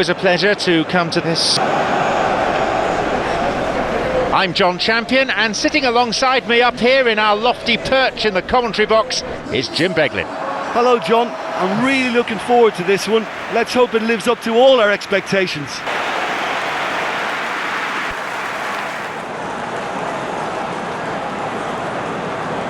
always a pleasure to come to this. I'm John Champion, and sitting alongside me up here in our lofty perch in the commentary box is Jim Beglin. Hello John, I'm really looking forward to this one. Let's hope it lives up to all our expectations.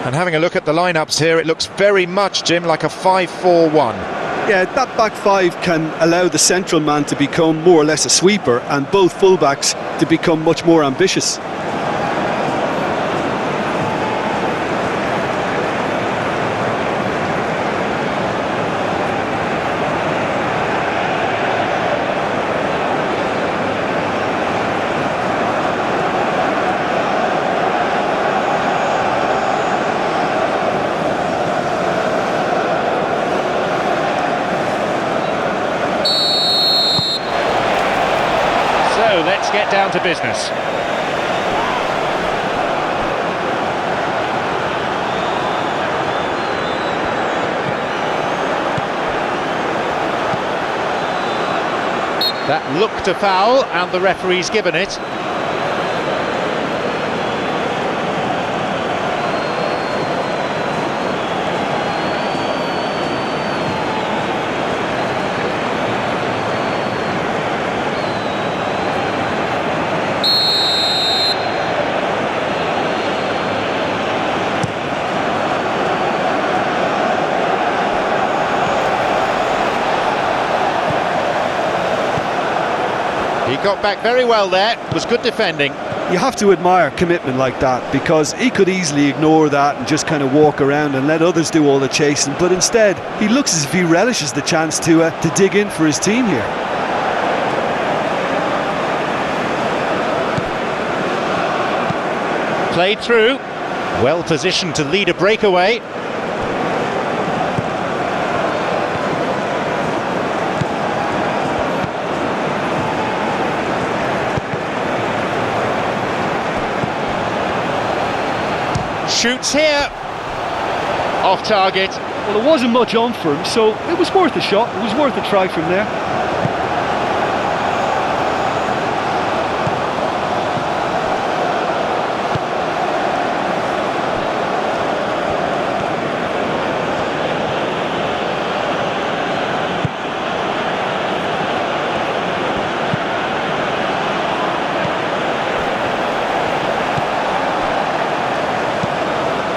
And having a look at the lineups here, it looks very much, Jim, like a 5-4-1. Yeah, that back five can allow the central man to become more or less a sweeper and both fullbacks to become much more ambitious. So let's get down to business. That looked a foul, and the referee's given it. He got back very well there, it was good defending. You have to admire commitment like that, because he could easily ignore that and just kind of walk around and let others do all the chasing, but instead he looks as if he relishes the chance to dig in for his team here. Played through, well positioned to lead a breakaway. Shoots here, off target. Well, it wasn't much on for him, so it was worth a shot, it was worth a try from there.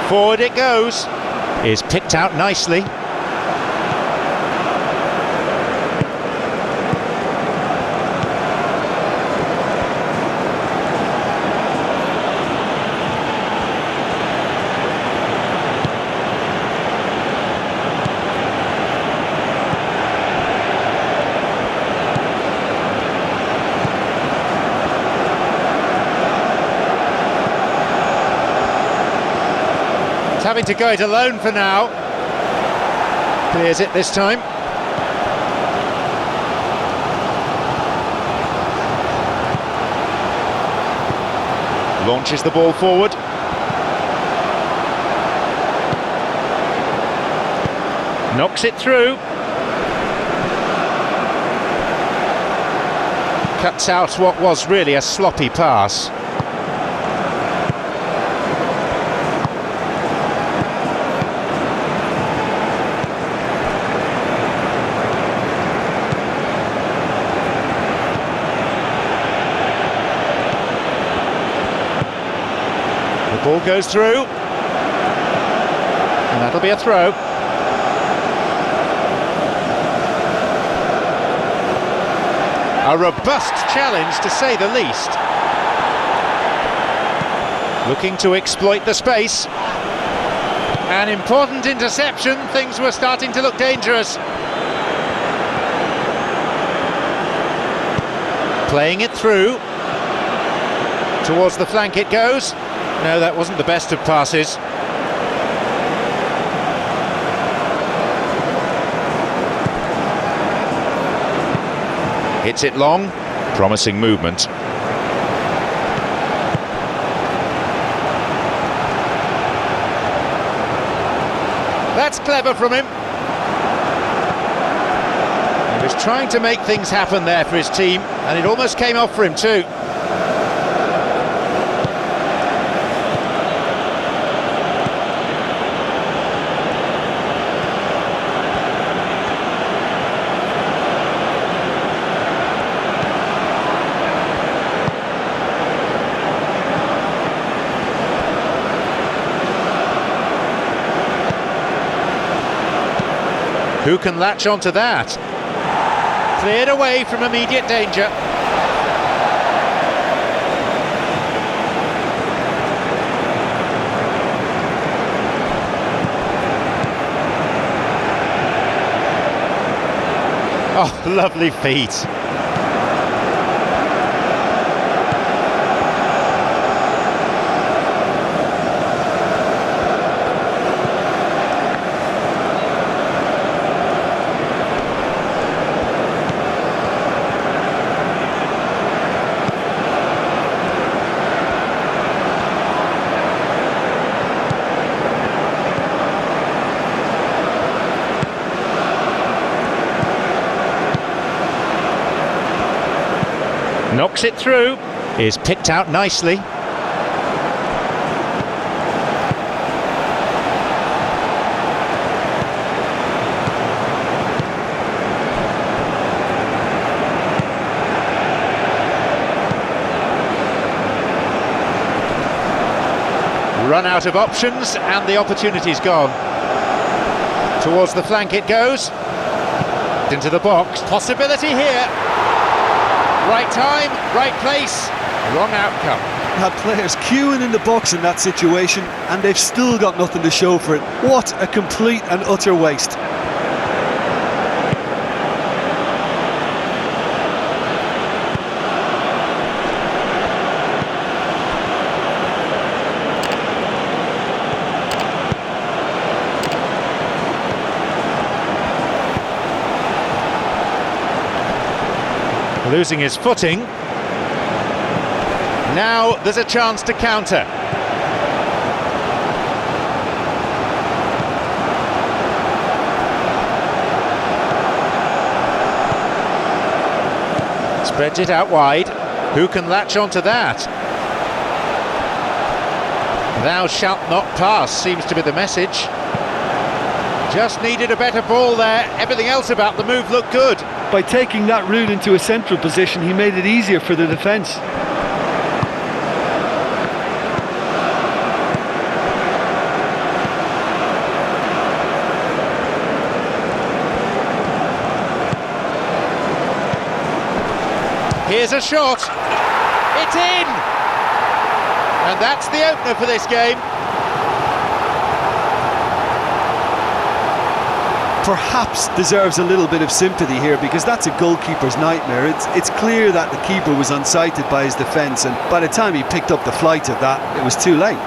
Forward it goes. Is picked out nicely. Having to go it alone for now. Clears it this time. Launches the ball forward. Knocks it through. Cuts out what was really a sloppy pass. Ball goes through, and that'll be a throw. A robust challenge, to say the least. Looking to exploit the space. An important interception, things were starting to look dangerous. Playing it through. Towards the flank it goes. No, that wasn't the best of passes. Hits it long, promising movement. That's clever from him. And He's trying to make things happen there for his team, and it almost came off for him too. Who can latch onto that? Cleared away from immediate danger. Oh, lovely feet. Knocks it through. Is picked out nicely. Run out of options and the opportunity's gone. Towards the flank it goes. Into the box. Possibility here. Right time, right place, wrong outcome. Had players queuing in the box in that situation, and they've still got nothing to show for it. What a complete and utter waste. Losing his footing. Now there's a chance to counter. Spreads it out wide. Who can latch onto that? Thou shalt not pass seems to be the message. Just needed a better ball there. Everything else about the move looked good. By taking that route into a central position, he made it easier for the defence. Here's a shot. It's in! And that's the opener for this game. Perhaps deserves a little bit of sympathy here, because that's a goalkeeper's nightmare. It's clear that the keeper was unsighted by his defence, and by the time he picked up the flight of that, it was too late.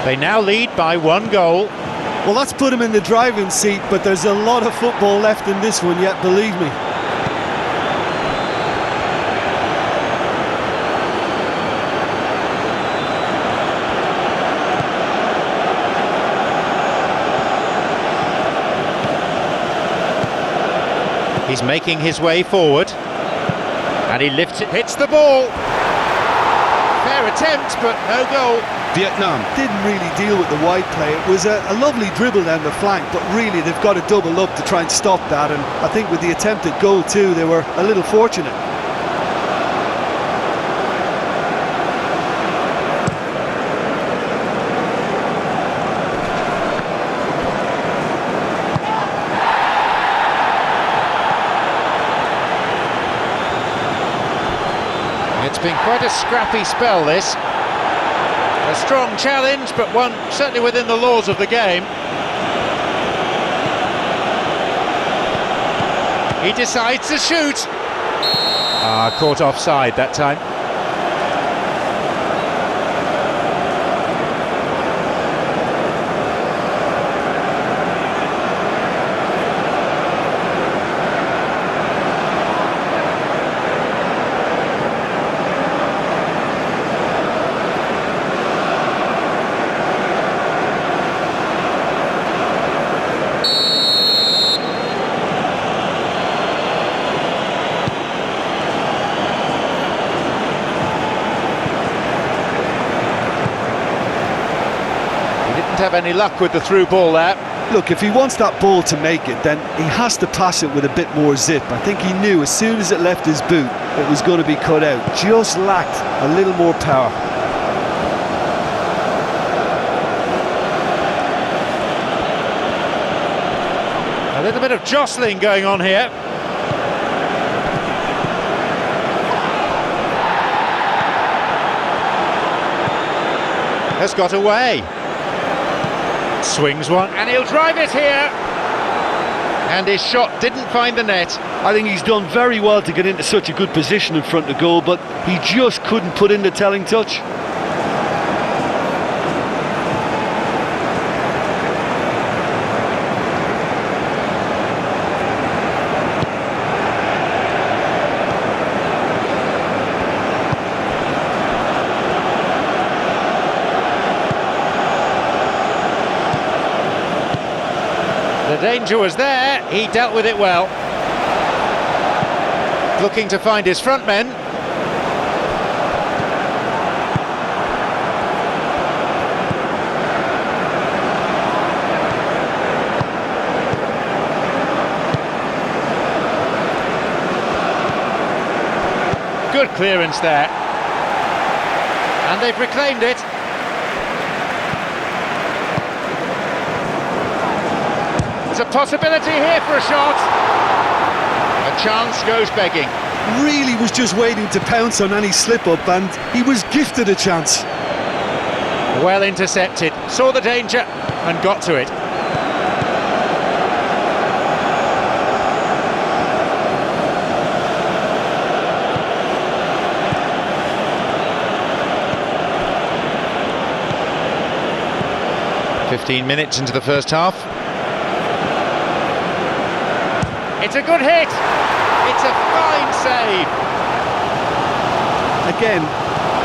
They now lead by 1 goal. Well, that's put him in the driving seat, but there's a lot of football left in this one yet, believe me. He's making his way forward. And he lifts it, hits the ball. Fair attempt, but no goal. Vietnam Didn't really deal with the wide play. It was a lovely dribble down the flank, but really they've got to double up to try and stop that, and I think with the attempted goal too, they were a little fortunate. It's been quite a scrappy spell, this. A strong challenge, but one certainly within the laws of the game. He decides to shoot. Caught offside that time. have any luck with the through ball there. Look, if he wants that ball to make it, then he has to pass it with a bit more zip. I think he knew as soon as it left his boot, it was going to be cut out. Just lacked a little more power. A little bit of jostling going on here. Has got away. Swings one, and he'll drive it here. And his shot didn't find the net. I think he's done very well to get into such a good position in front of goal, but he just couldn't put in the telling touch. The danger was there, he dealt with it well. Looking to find his front men. Good clearance there. And they've reclaimed it. There's a possibility here for a shot. A chance goes begging. Really was just waiting to pounce on any slip-up, and he was gifted a chance. Well intercepted, saw the danger and got to it. "15 minutes into the first half. It's a good hit. It's a fine save. Again,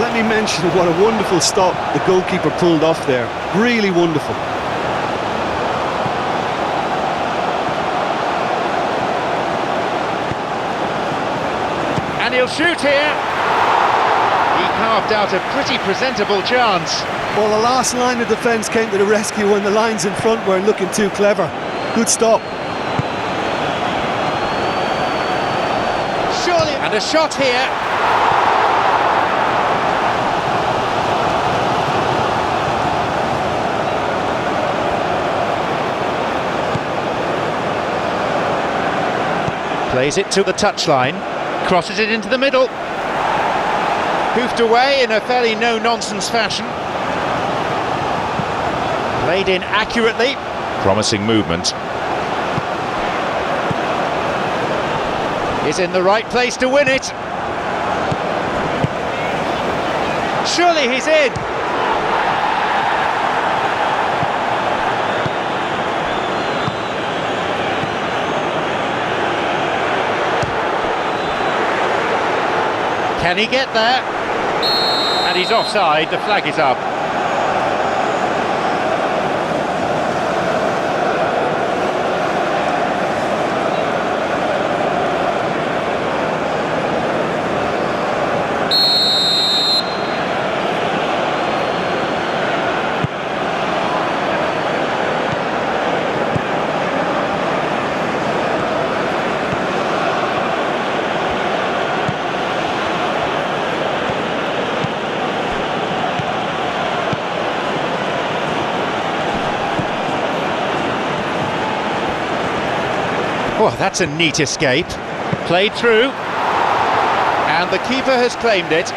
let me mention what a wonderful stop the goalkeeper pulled off there. Really wonderful. And he'll shoot here. He carved out a pretty presentable chance. Well, the last line of defence came to the rescue when the lines in front weren't looking too clever. Good stop. Surely, and a shot here. Plays it to the touchline, crosses it into the middle. Hoofed away in a fairly no-nonsense fashion. Played in accurately. Promising movement. Is in the right place to win it. Surely he's in. Can he get there? And he's offside, the flag is up. Oh, that's a neat escape. Played through. And the keeper has claimed it.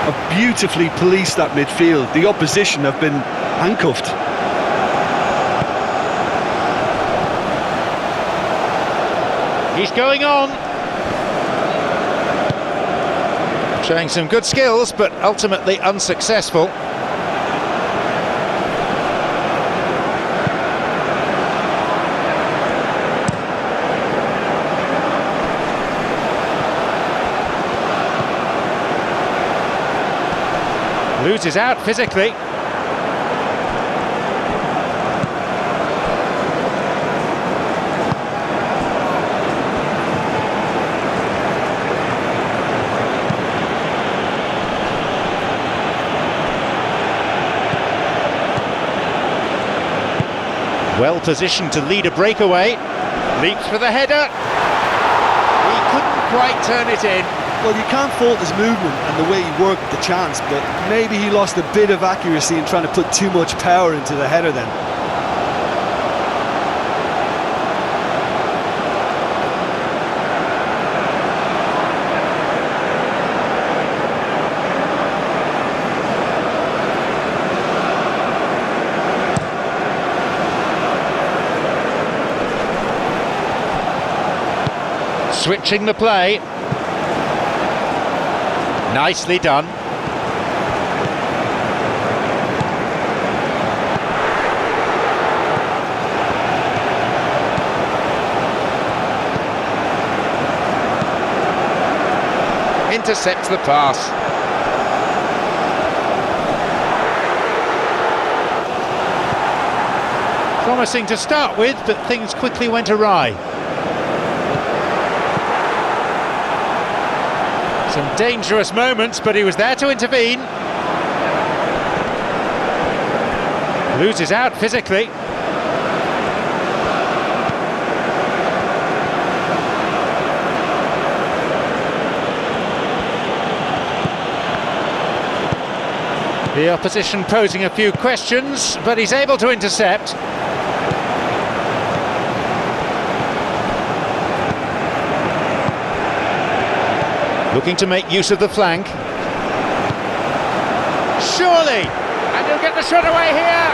Have beautifully policed that midfield. The opposition have been handcuffed. He's going on. Showing some good skills, but ultimately unsuccessful. Loses out physically. Well positioned to lead a breakaway. Leaps for the header. He couldn't quite turn it in. Well, you can't fault his movement and the way he worked the chance, but maybe he lost a bit of accuracy in trying to put too much power into the header then. Switching the play. Nicely done. Intercepts the pass. Promising to start with, but things quickly went awry. Some dangerous moments, but he was there to intervene. Loses out physically. The opposition posing a few questions, but he's able to intercept. Looking to make use of the flank. Surely! And he'll get the shot away here!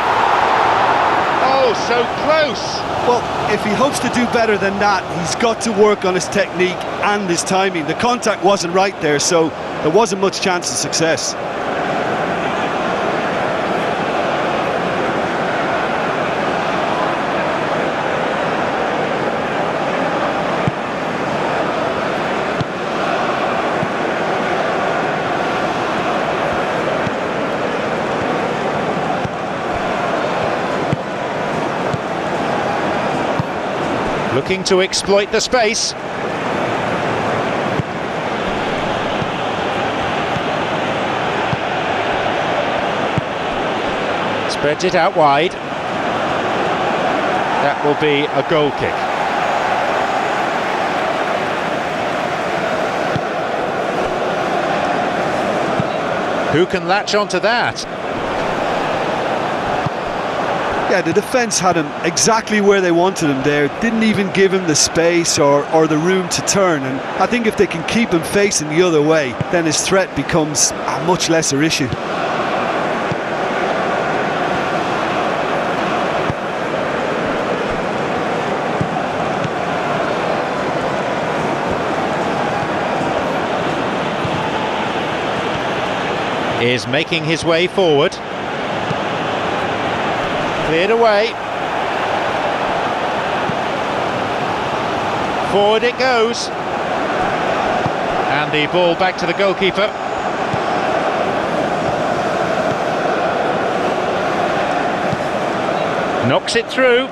Oh, so close! Well, if he hopes to do better than that, he's got to work on his technique and his timing. The contact wasn't right there, so there wasn't much chance of success. Looking to exploit the space. Spreads it out wide. That will be a goal kick. Who can latch onto that? Yeah, the defence had him exactly where they wanted him there. Didn't even give him the space or the room to turn. And I think if they can keep him facing the other way, then his threat becomes a much lesser issue. Is making his way forward. Cleared away. Forward it goes. And the ball back to the goalkeeper. Knocks it through.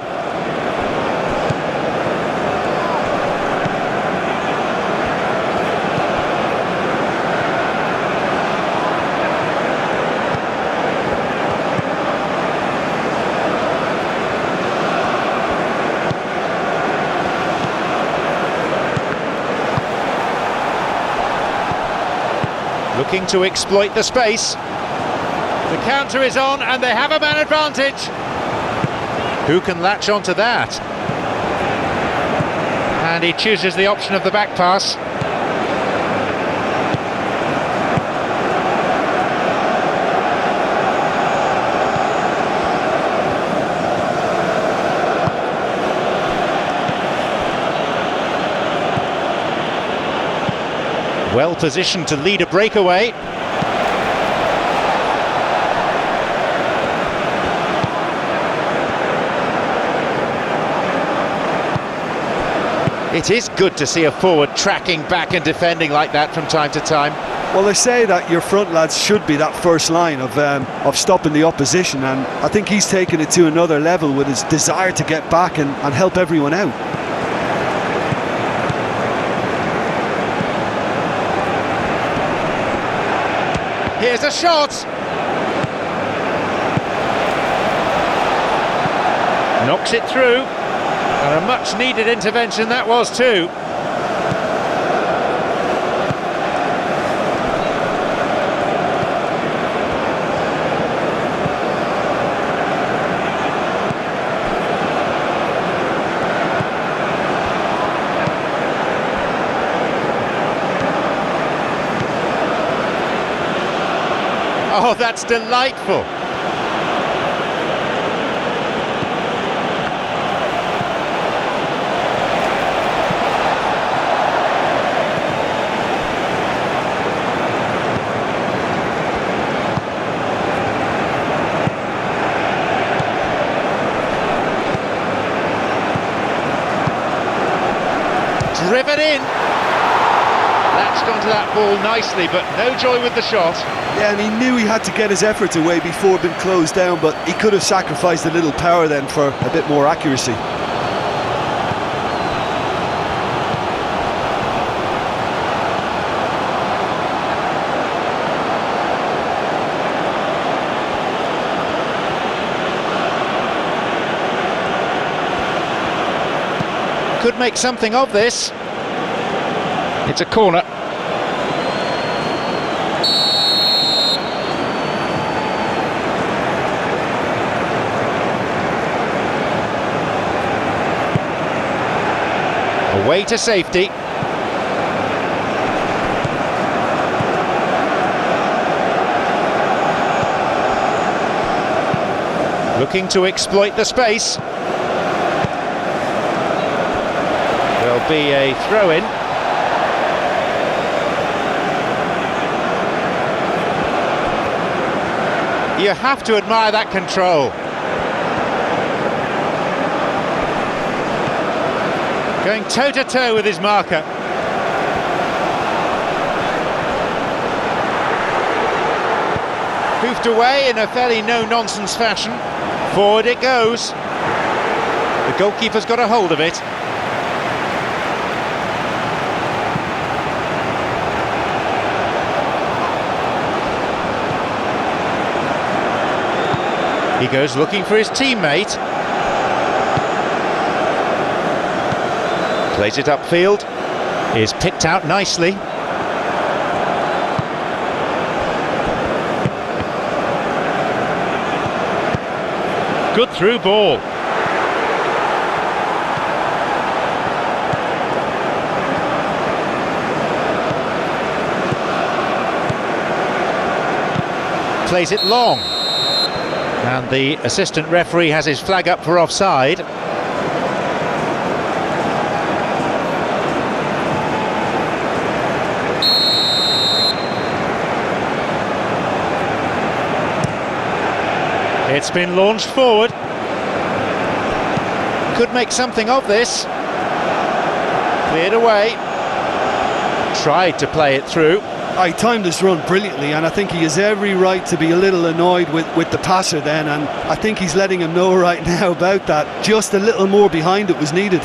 Looking to exploit the space. The counter is on and they have a man advantage. Who can latch onto that? And he chooses the option of the back pass. Well positioned to lead a breakaway. It is good to see a forward tracking back and defending like that from time to time. Well, they say that your front lads should be that first line of stopping the opposition, and I think he's taken it to another level with his desire to get back and help everyone out. Here's a shot. Knocks it through, and a much needed intervention that was too. Oh, that's delightful. Driven in. Latched onto that ball nicely, but no joy with the shot. Yeah, and he knew he had to get his efforts away before being closed down, but he could have sacrificed a little power then for a bit more accuracy. Could make something of this. It's a corner. Away to safety. Looking to exploit the space. There'll be a throw-in. You have to admire that control. Going toe-to-toe with his marker. Hoofed away in a fairly no-nonsense fashion. Forward it goes. The goalkeeper's got a hold of it. He goes looking for his teammate. Plays it upfield. Is picked out nicely. Good through ball. Plays it long. And the assistant referee has his flag up for offside. It's been launched forward. Could make something of this. Cleared away. Tried to play it through. He timed this run brilliantly, and I think he has every right to be a little annoyed with the passer then, and I think he's letting him know right now about that. Just a little more behind it was needed.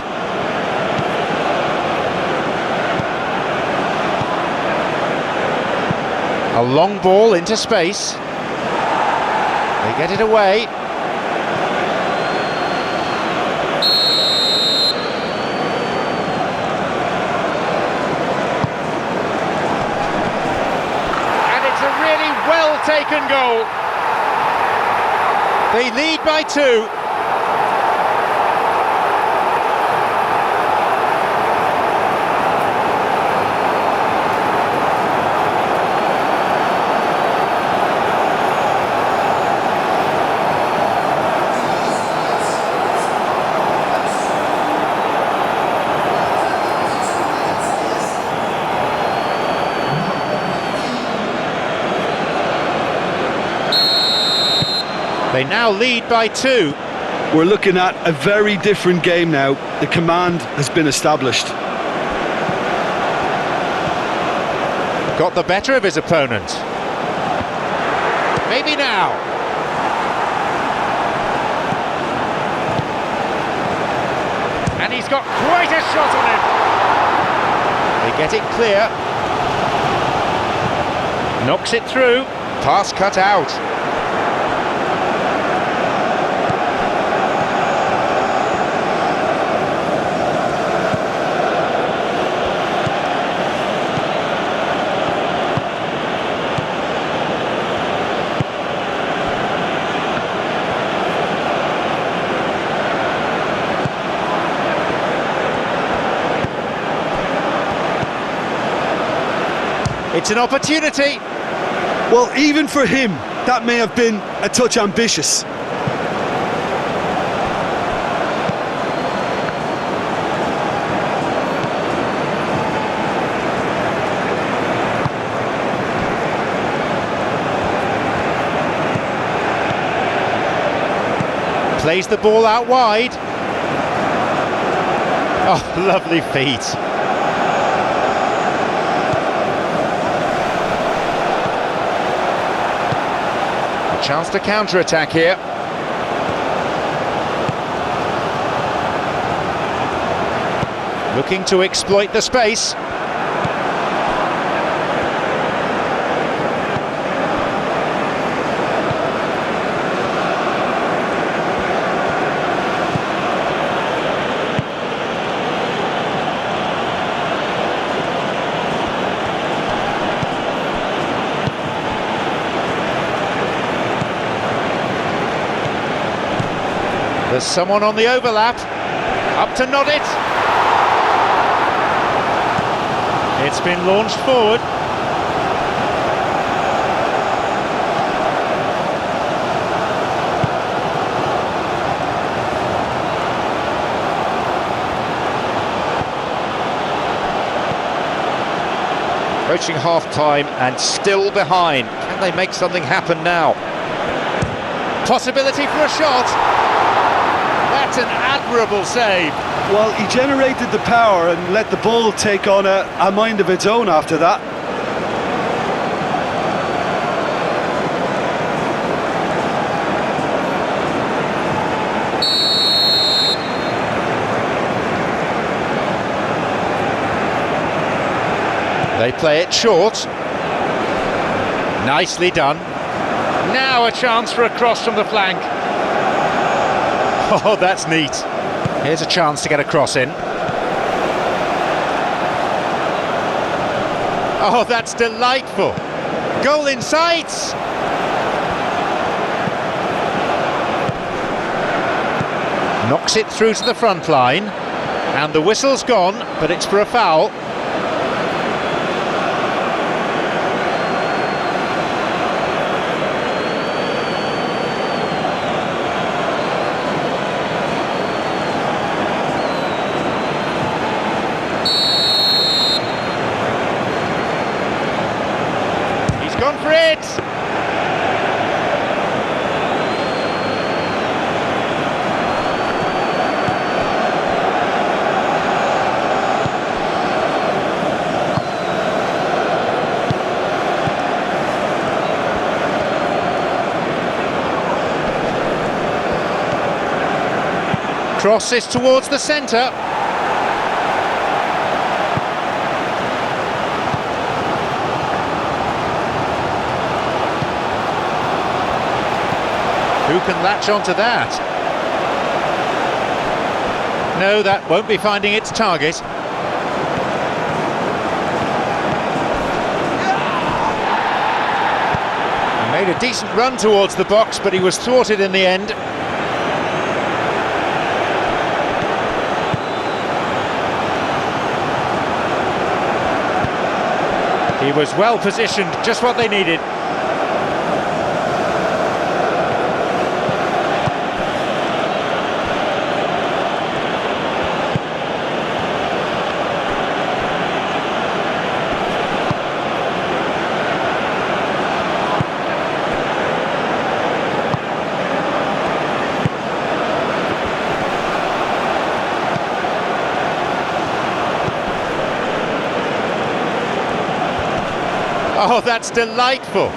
A long ball into space. They get it away. Well-taken goal. They lead by 2. They now lead by 2. We're looking at a very different game now. The command has been established. Got the better of his opponent. Maybe now. And he's got quite a shot on him. They get it clear. Knocks it through. Pass cut out. It's an opportunity. Well, even for him, that may have been a touch ambitious. Plays the ball out wide. Oh, lovely feet. A chance to counter-attack here. Looking to exploit the space. There's someone on the overlap. Up to nod it. It's been launched forward. Approaching half-time and still behind. Can they make something happen now? Possibility for a shot. That's an admirable save. Well, he generated the power and let the ball take on a mind of its own after that. They play it short. Nicely done. Now a chance for a cross from the flank. Oh, that's neat. Here's a chance to get a cross in. Oh, that's delightful. Goal in sight. Knocks it through to the front line. And the whistle's gone, but it's for a foul. Gone for it! Crosses towards the centre. Who can latch onto that? No, that won't be finding its target. He made a decent run towards the box, but he was thwarted in the end. He was well positioned, just what they needed. Oh, that's delightful.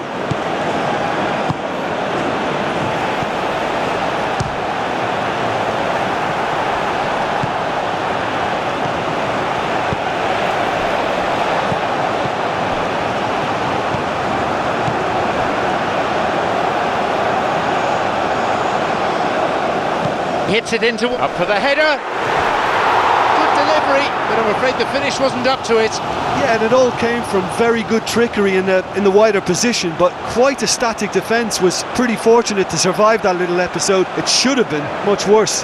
Hits it into, up for the header. Good delivery, but I'm afraid the finish wasn't up to it. Yeah, and it all came from very good trickery in the wider position, but quite a static defence. Was pretty fortunate to survive that little episode. It should have been much worse.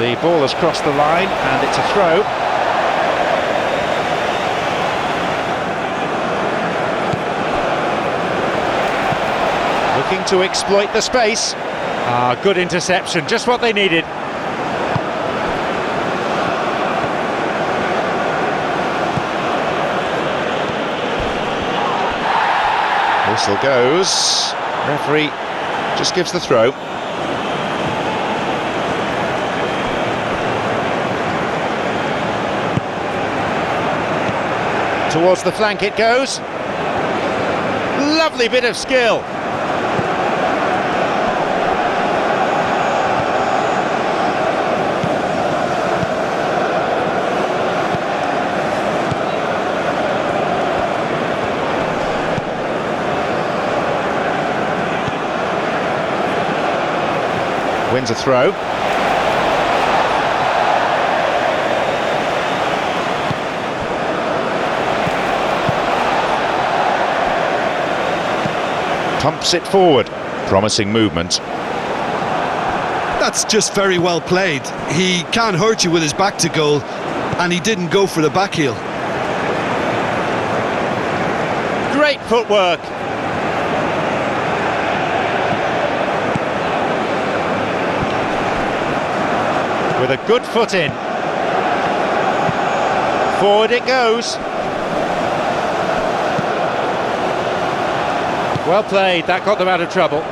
The ball has crossed the line and it's a throw. Looking to exploit the space. Good interception, just what they needed. Whistle goes. Referee just gives the throw. Towards the flank it goes. Lovely bit of skill. Wins a throw. Pumps it forward. Promising movement. That's just very well played. He can't hurt you with his back to goal, and he didn't go for the back heel. Great footwork. With a good foot in. Forward it goes. Well played, that got them out of trouble.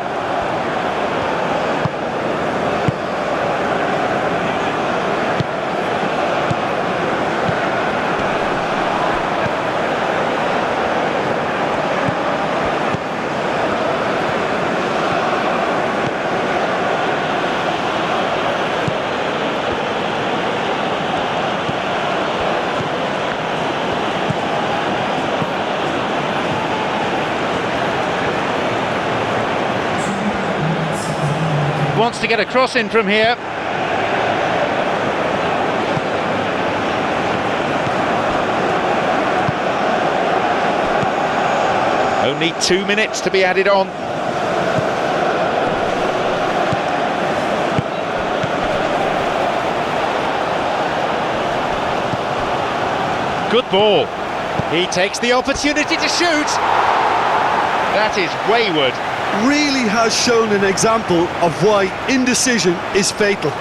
Wants to get a cross in from here. Only 2 minutes to be added on. Good ball. He takes the opportunity to shoot. That is wayward. Really has shown an example of why indecision is fatal.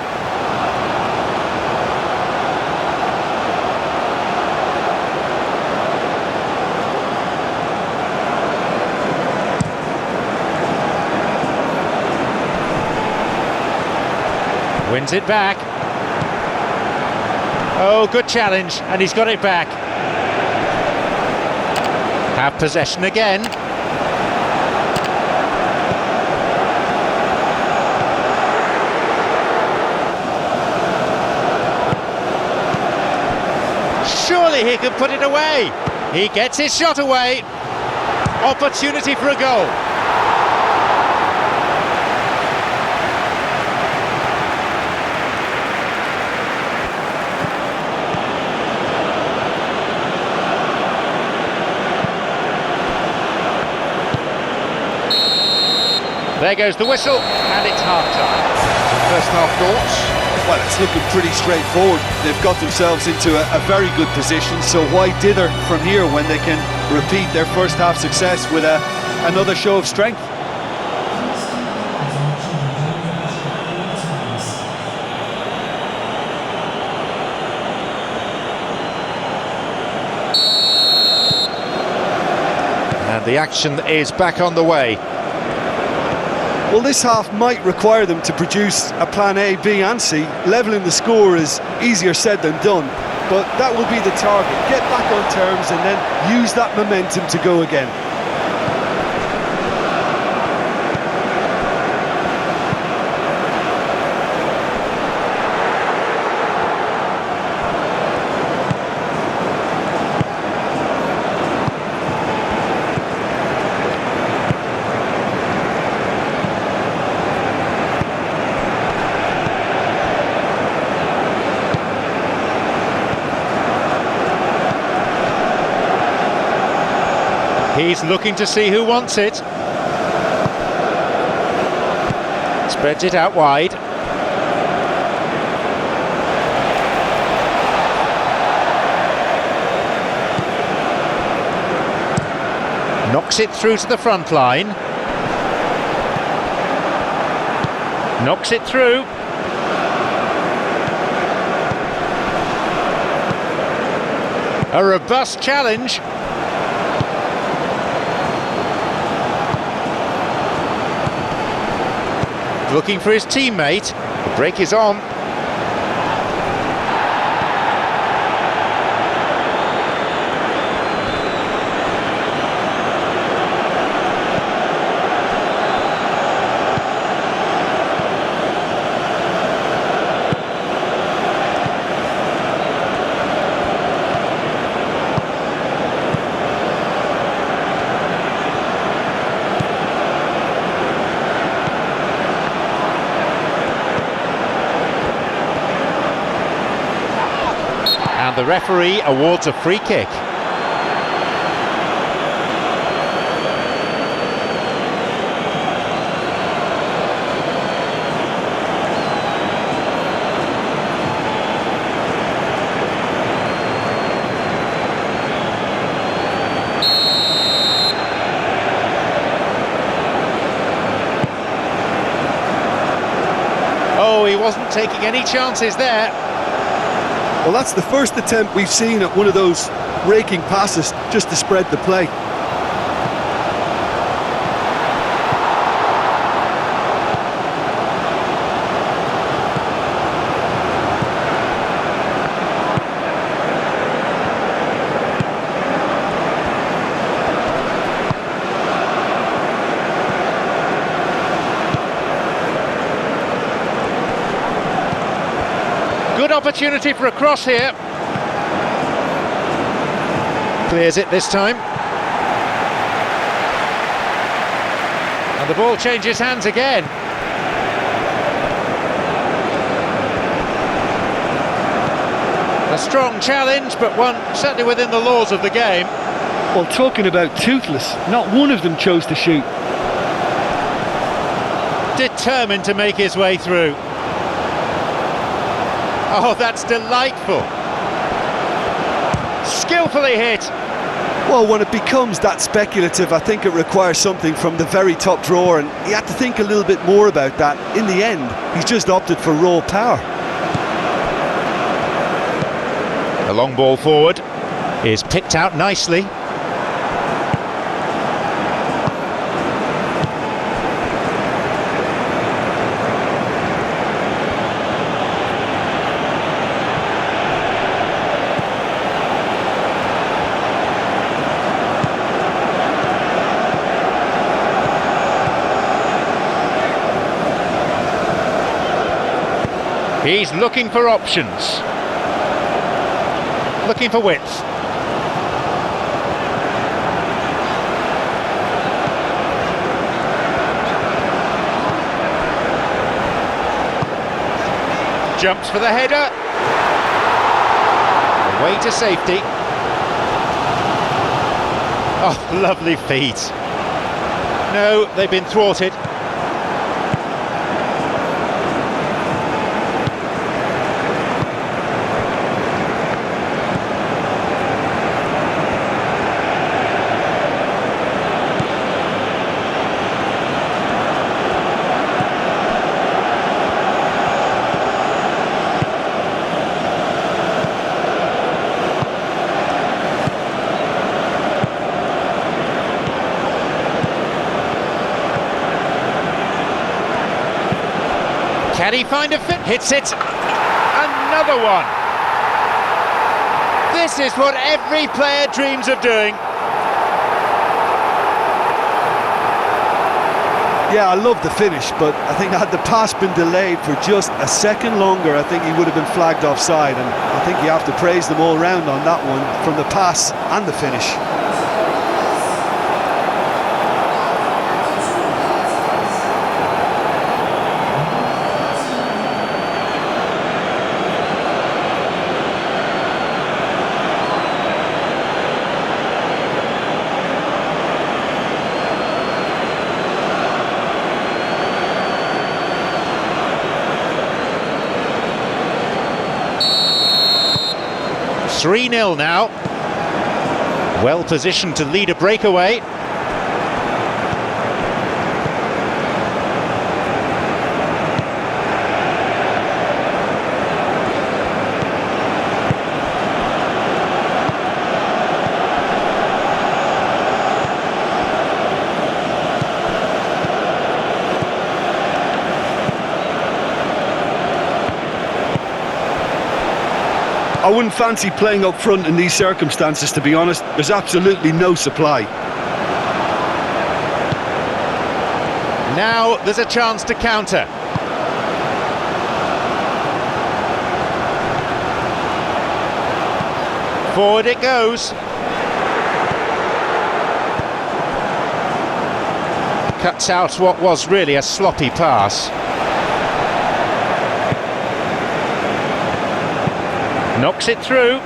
Wins it back. Oh, good challenge, and he's got it back. Have possession again. Surely he can put it away. He gets his shot away. Opportunity for a goal. There goes the whistle, and it's half-time. First half thoughts? Well, it's looking pretty straightforward. They've got themselves into a very good position, so why dither from here when they can repeat their first half success with another show of strength? And the action is back on the way. Well, this half might require them to produce a plan A, B and C. Levelling the score is easier said than done, but that will be the target. Get back on terms and then use that momentum to go again. He's looking to see who wants it. Spreads it out wide. Knocks it through to the front line. Knocks it through. A robust challenge. Looking for his teammate. Break is on. And the referee awards a free kick. Oh, he wasn't taking any chances there. Well, that's the first attempt we've seen at one of those raking passes just to spread the play. Good opportunity for a cross here. Clears it this time. And the ball changes hands again. A strong challenge, but one certainly within the laws of the game. Well, talking about toothless, not one of them chose to shoot. Determined to make his way through. Oh, that's delightful. Skillfully hit. Well, when it becomes that speculative, I think it requires something from the very top drawer, and he had to think a little bit more about that. In the end, he's just opted for raw power. The long ball forward is picked out nicely. He's looking for options. Looking for width. Jumps for the header. Away to safety. Oh, lovely feet. No, they've been thwarted. Can he find a fit? Hits it. Another one. This is what every player dreams of doing. Yeah, I love the finish, but I think had the pass been delayed for just a second longer, I think he would have been flagged offside, and I think you have to praise them all round on that one, from the pass and the finish. Three 3-0 now. Well positioned to lead a breakaway. I wouldn't fancy playing up front in these circumstances, to be honest. There's absolutely no supply. Now there's a chance to counter. Forward it goes. Cuts out what was really a sloppy pass. Knocks it through.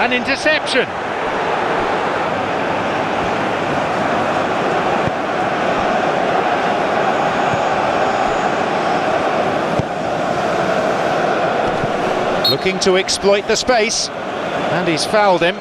An interception. Looking to exploit the space. And he's fouled him.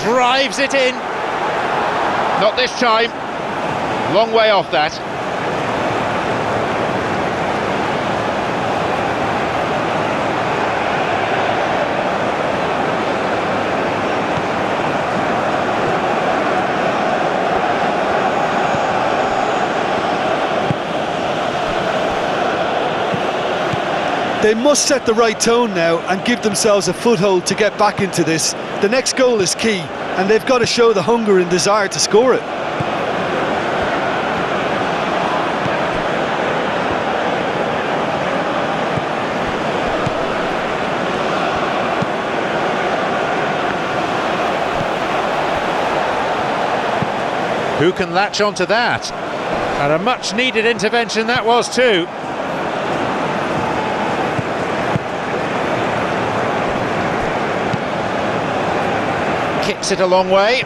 Drives it in. Not this time. Long way off that. They must set the right tone now and give themselves a foothold to get back into this. The next goal is key, and they've got to show the hunger and desire to score it. Who can latch onto that? And a much needed intervention that was too. Kicks it a long way.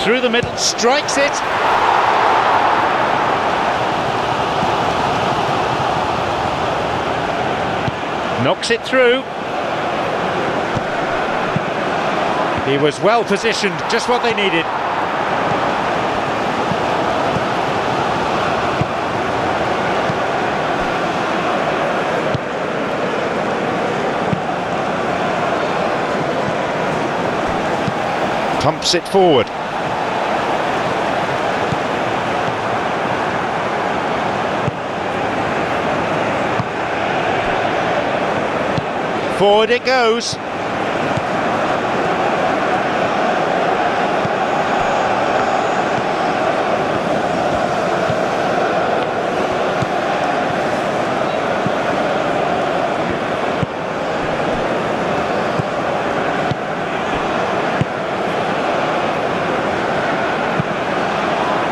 Through the middle, strikes it. Knocks it through. He was well positioned, just what they needed. Pumps it forward. Forward it goes.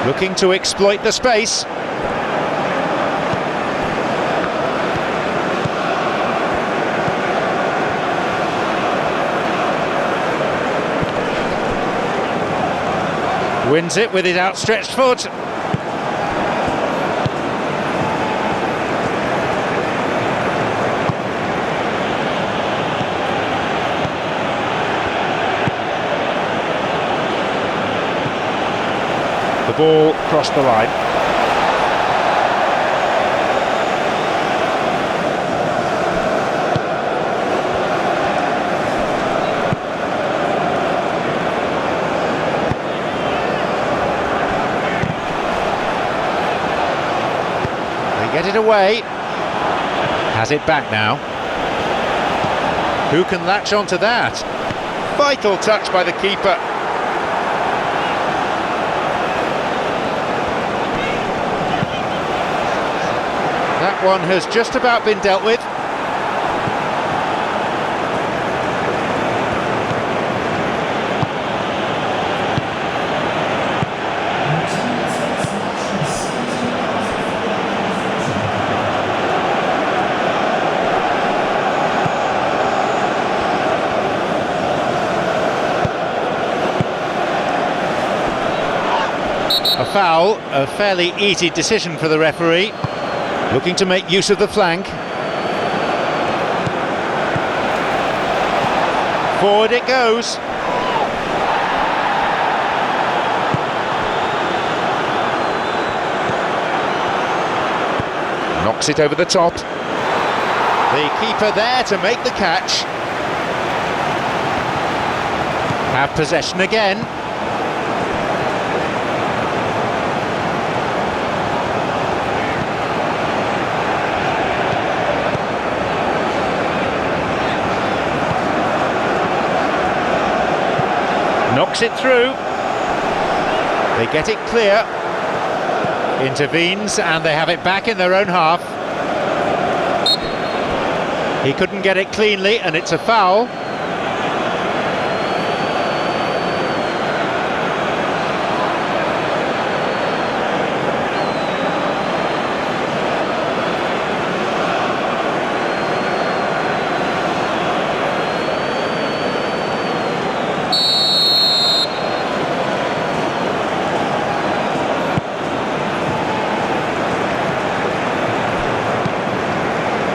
Looking to exploit the space. Wins it with his outstretched foot. The ball crossed the line. Get it away. Has it back now. Who can latch onto that? Vital touch by the keeper. That one has just about been dealt with. A foul, a fairly easy decision for the referee. Looking to make use of the flank. Forward it goes. Knocks it over the top. The keeper there to make the catch. Have possession again. Knocks it through. They get it clear. Intervenes and they have it back in their own half. He couldn't get it cleanly and it's a foul.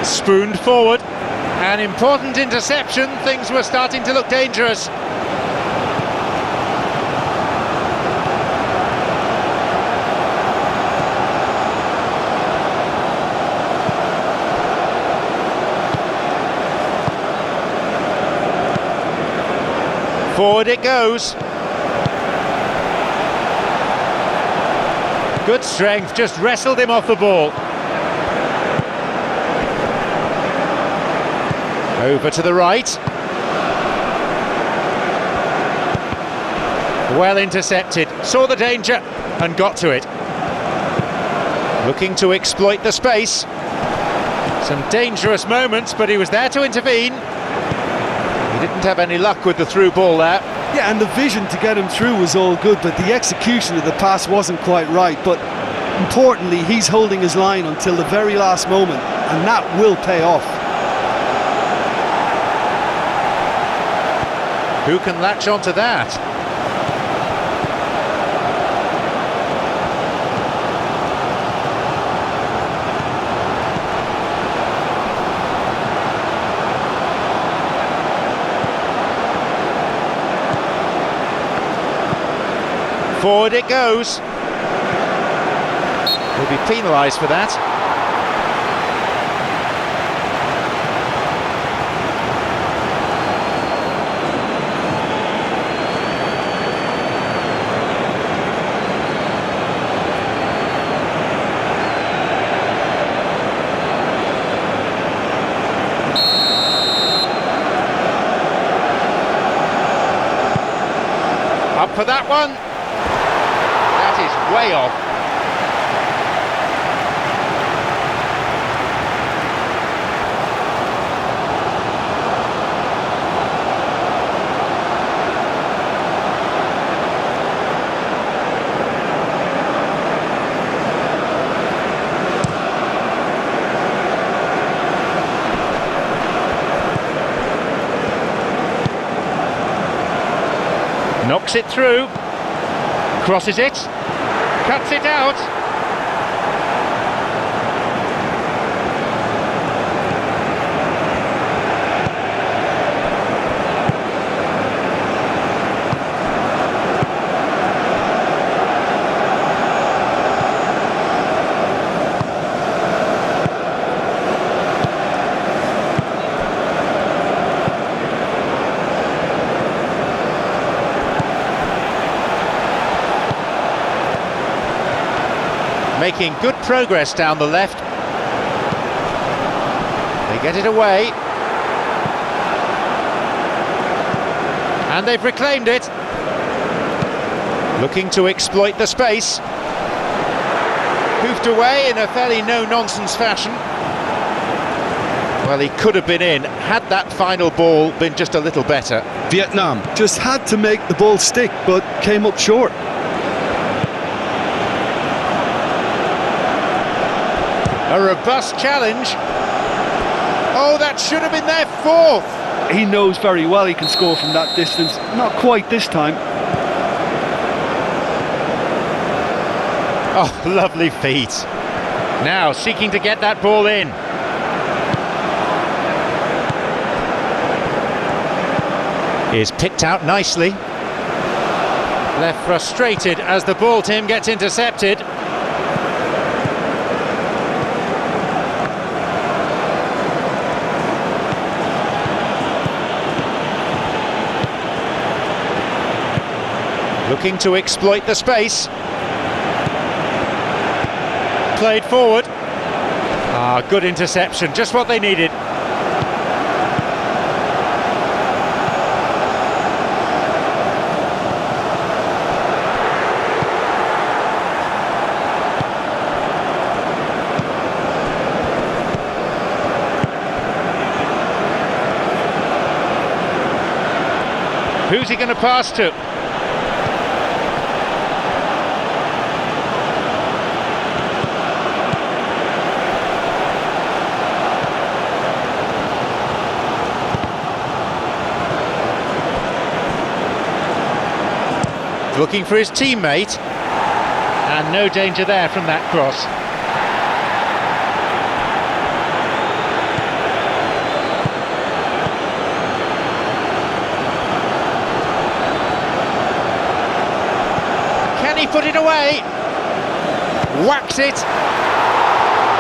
Spooned forward, an important interception, things were starting to look dangerous. Forward it goes. Good strength, just wrestled him off the ball. Over to the right. Well intercepted, saw the danger and got to it. Looking to exploit the space. Some dangerous moments, but he was there to intervene. He didn't have any luck with the through ball there. Yeah, and the vision to get him through was all good, but the execution of the pass wasn't quite right. But importantly, he's holding his line until the very last moment, and that will pay off. Who can latch onto that? Forward it goes. He'll be penalised for that. Up for that one. That is way off. Knocks it through, crosses it, cuts it out. Making good progress down the left. They get it away. And they've reclaimed it. Looking to exploit the space. Hoofed away in a fairly no-nonsense fashion. Well, he could have been in, had that final ball been just a little better. Vietnam just had to make the ball stick, but came up short. A robust challenge. Oh, that should have been their fourth. He knows very well he can score from that distance. Not quite this time. Oh, lovely feet. Now seeking to get that ball in. is picked out nicely. Left frustrated as the ball, Tim, gets intercepted. Looking to exploit the space. Played forward. Good interception, just what they needed. Who's he going to pass to? Looking for his teammate, and no danger there from that cross. Can he put it away? Whacks it.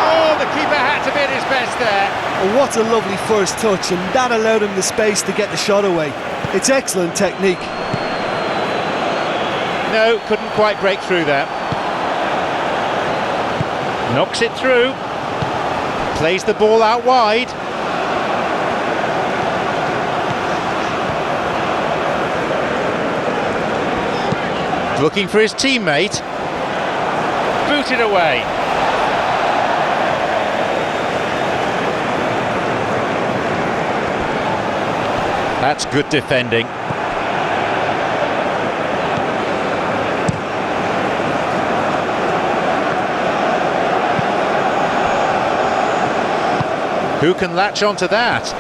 Oh, the keeper had to be at his best there. Oh, what a lovely first touch, and that allowed him the space to get the shot away. It's excellent technique. No, couldn't quite break through there. Knocks it through. Plays the ball out wide. Looking for his teammate. Booted away. That's good defending. Who can latch onto that?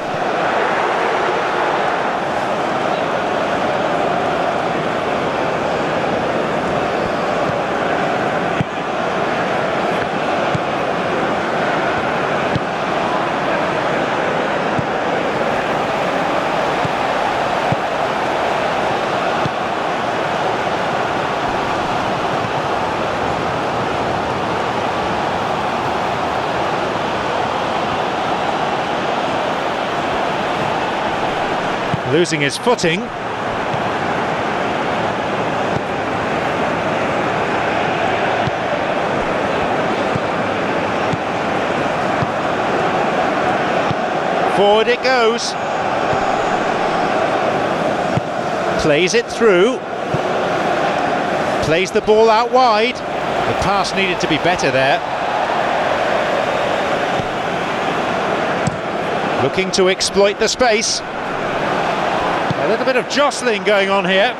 Losing his footing. Forward it goes. Plays it through. Plays the ball out wide. The pass needed to be better there. Looking to exploit the space. A little bit of jostling going on here.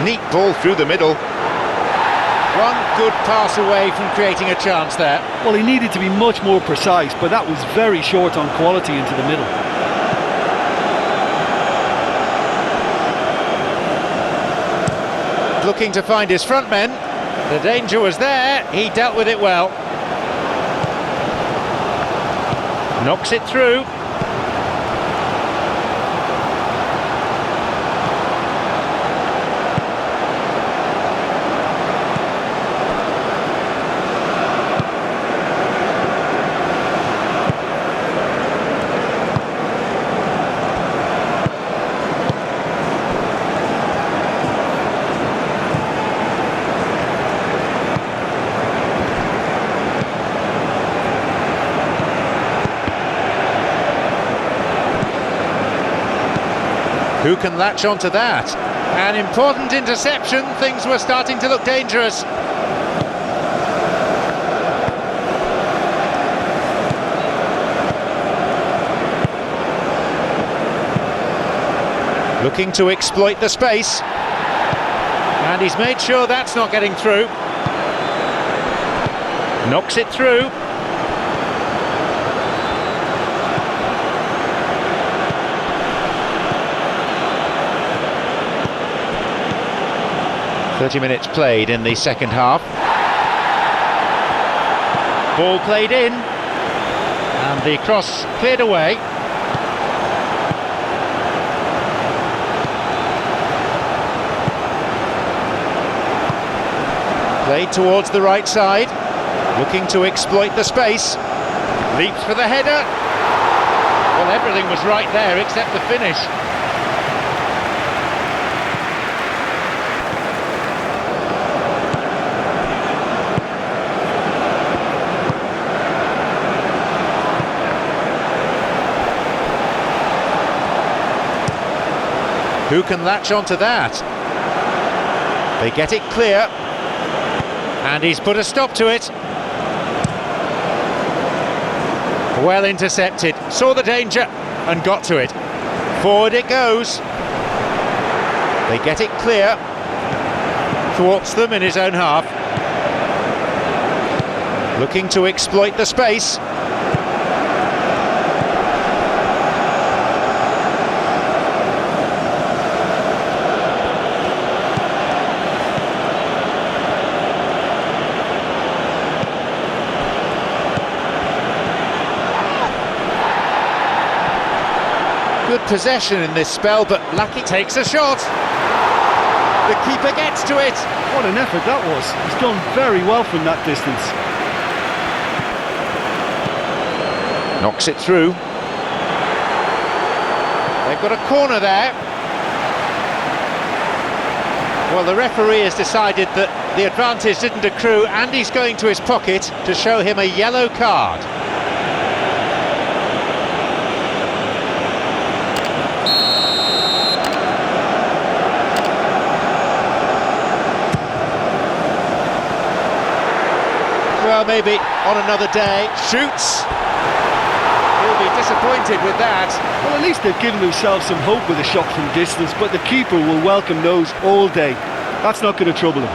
Neat ball through the middle. One good pass away from creating a chance there. Well, he needed to be much more precise, but that was very short on quality into the middle. Looking to find his front men. The danger was there, he dealt with it well. Knocks it through. Who can latch onto that? An important interception, things were starting to look dangerous. Looking to exploit the space. And he's made sure that's not getting through. Knocks it through. 30 minutes played in the second half. Ball played in, and the cross cleared away. Played towards the right side, looking to exploit the space. Leaps for the header. Well, everything was right there except the finish. Who can latch onto that? They get it clear, and he's put a stop to it. Well intercepted, saw the danger and got to it. Forward it goes. They get it clear. Thwarts them in his own half. Looking to exploit the space. Good possession in this spell, but Lucky takes a shot. The keeper gets to it. What an effort that was. He's done very well from that distance. Knocks it through. They've got a corner there. Well, the referee has decided that the advantage didn't accrue, and he's going to his pocket to show him a yellow card. Well, maybe on another day. Shoots. He'll be disappointed with that. Well, at least they've given themselves some hope with a shot from distance, but the keeper will welcome those all day. That's not going to trouble him.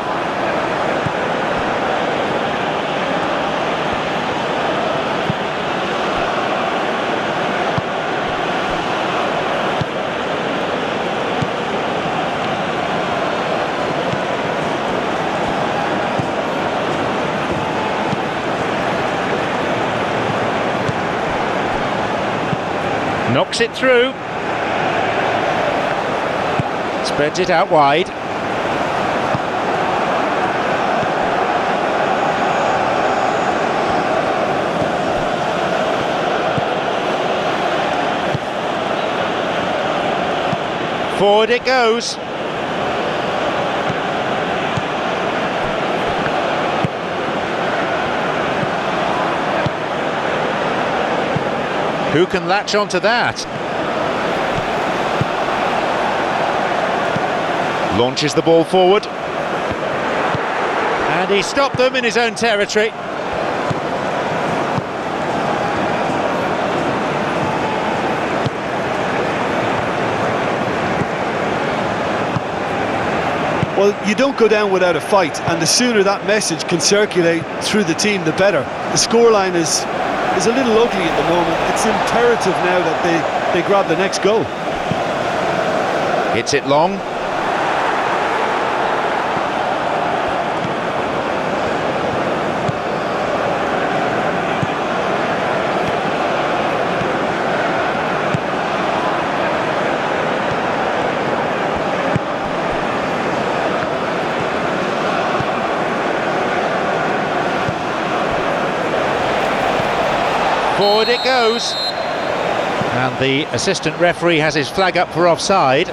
Knocks it through. Spreads it out wide. Forward it goes. Who can latch onto that? Launches the ball forward. And he stopped them in his own territory. Well, you don't go down without a fight, and the sooner that message can circulate through the team, the better. The scoreline is a little ugly at the moment. It's imperative now that they grab the next goal. Hits it long. Forward it goes, and the assistant referee has his flag up for offside.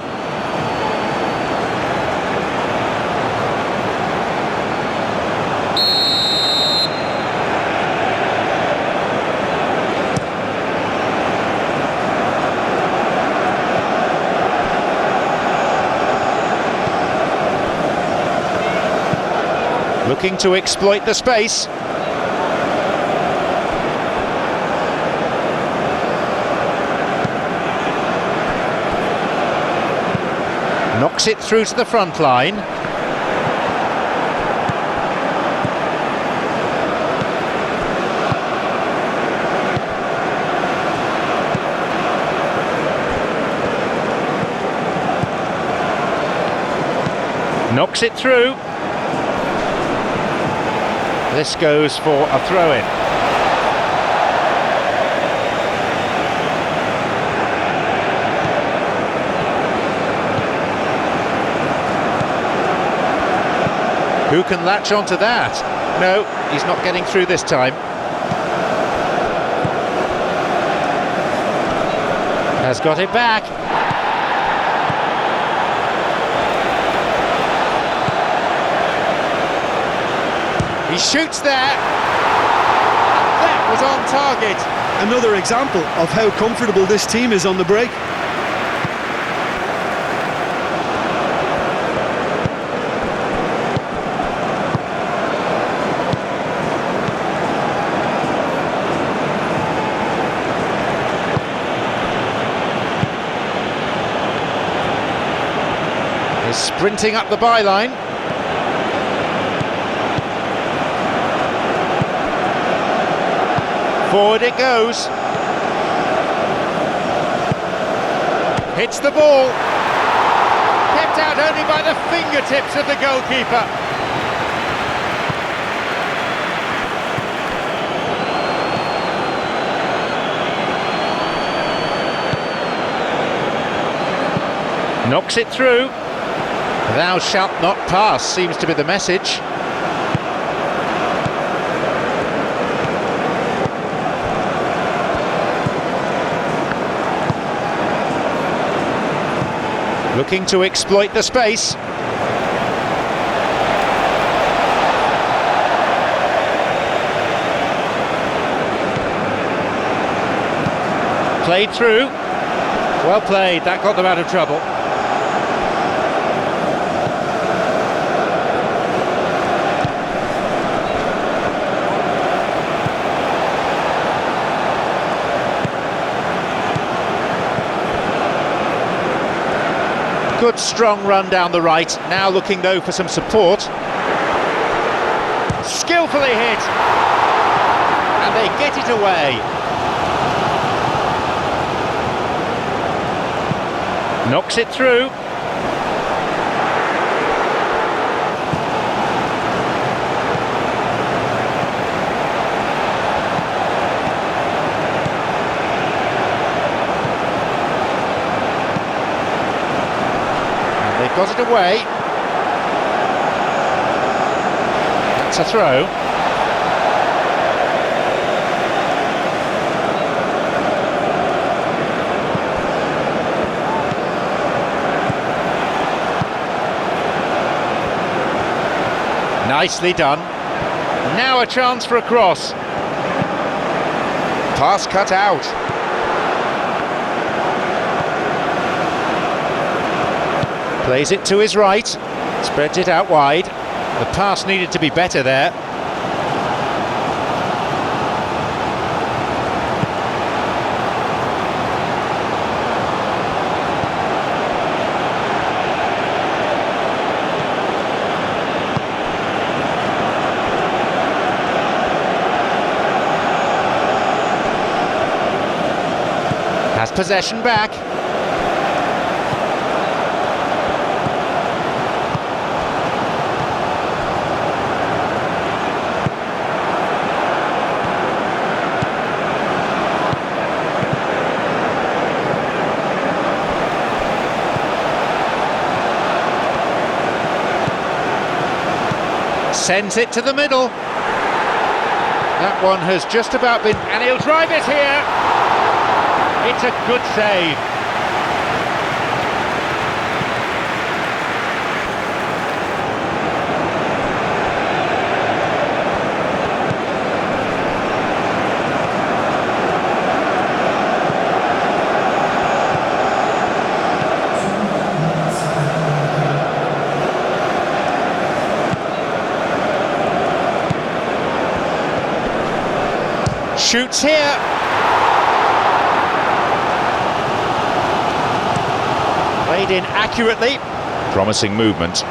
Looking to exploit the space. Knocks it through to the front line. Knocks it through. This goes for a throw-in. Who can latch onto that? No, he's not getting through this time. Has got it back. He shoots there. That was on target. Another example of how comfortable this team is on the break. He's sprinting up the byline. Forward it goes. Hits the ball. Kept out only by the fingertips of the goalkeeper. Knocks it through. Thou shalt not pass seems to be the message. Looking to exploit the space. Played through. Well played, that got them out of trouble. Good strong run down the right, now looking though for some support. Skillfully hit, and they get it away. Knocks it through. Got it away. That's a throw. Nicely done. Now a chance for a cross. Pass cut out. Plays it to his right, spreads it out wide. The pass needed to be better there. Has possession back. Sends it to the middle. That one has just about been, and he'll drive it here. It's a good save. Shoots here. Played in accurately. Promising movement.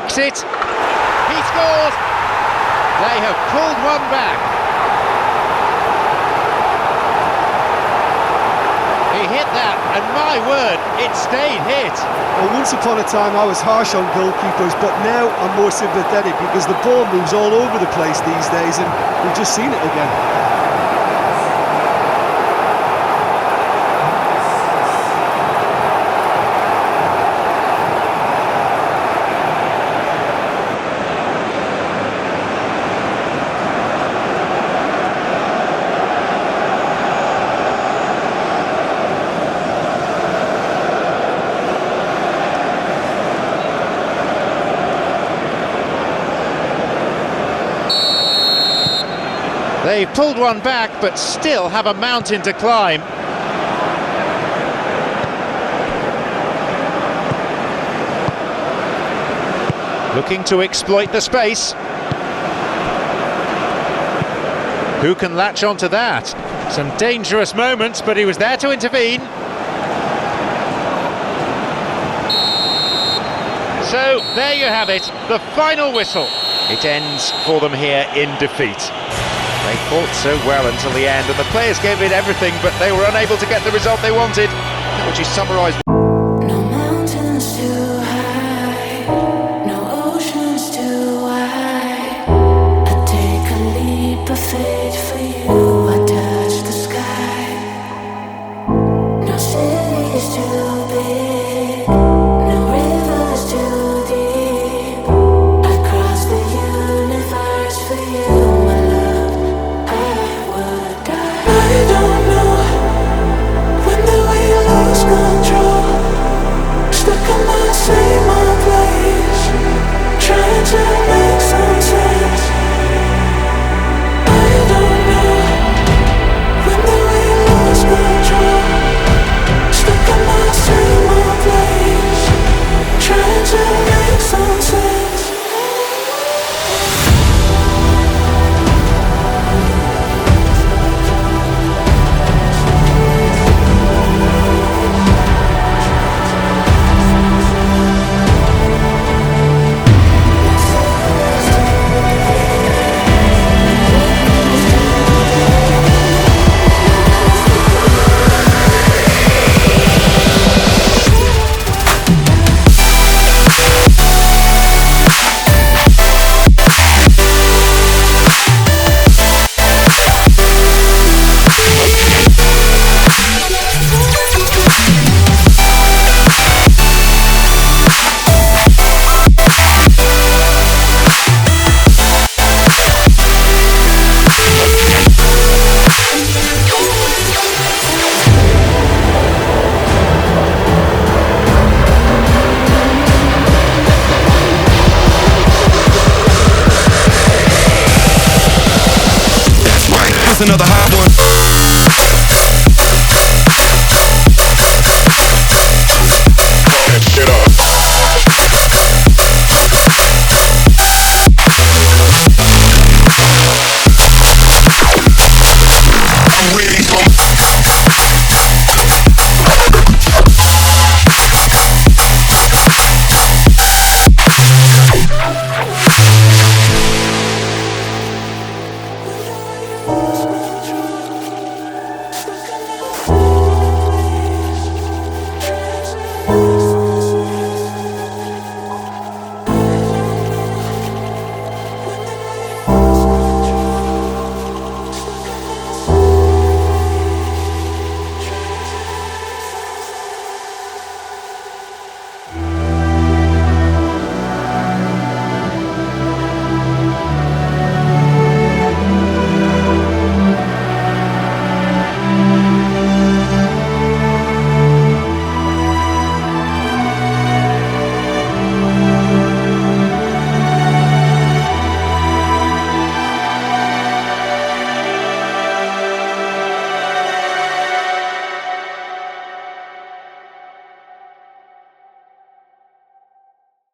takes it. He scores. They have pulled one back. He hit that, and my word, it stayed hit. Well, once upon a time I was harsh on goalkeepers, but now I'm more sympathetic because the ball moves all over the place these days, and we've just seen it again. They've pulled one back, but still have a mountain to climb. Looking to exploit the space. Who can latch onto that? Some dangerous moments, but he was there to intervene. So, there you have it, the final whistle. It ends for them here in defeat. They fought so well until the end, and the players gave it everything, but they were unable to get the result they wanted. Which is summarised. No mountains too high, no oceans too wide. I take a leap of faith for you, I touch the sky. No city's too big, no river's too deep. I cross the universe for you, my love. I don't know when do we lose control. Stuck in my same old place, trying to make some sense. I don't know when do we lose control. Stuck in my same old place, trying to make some sense. Another high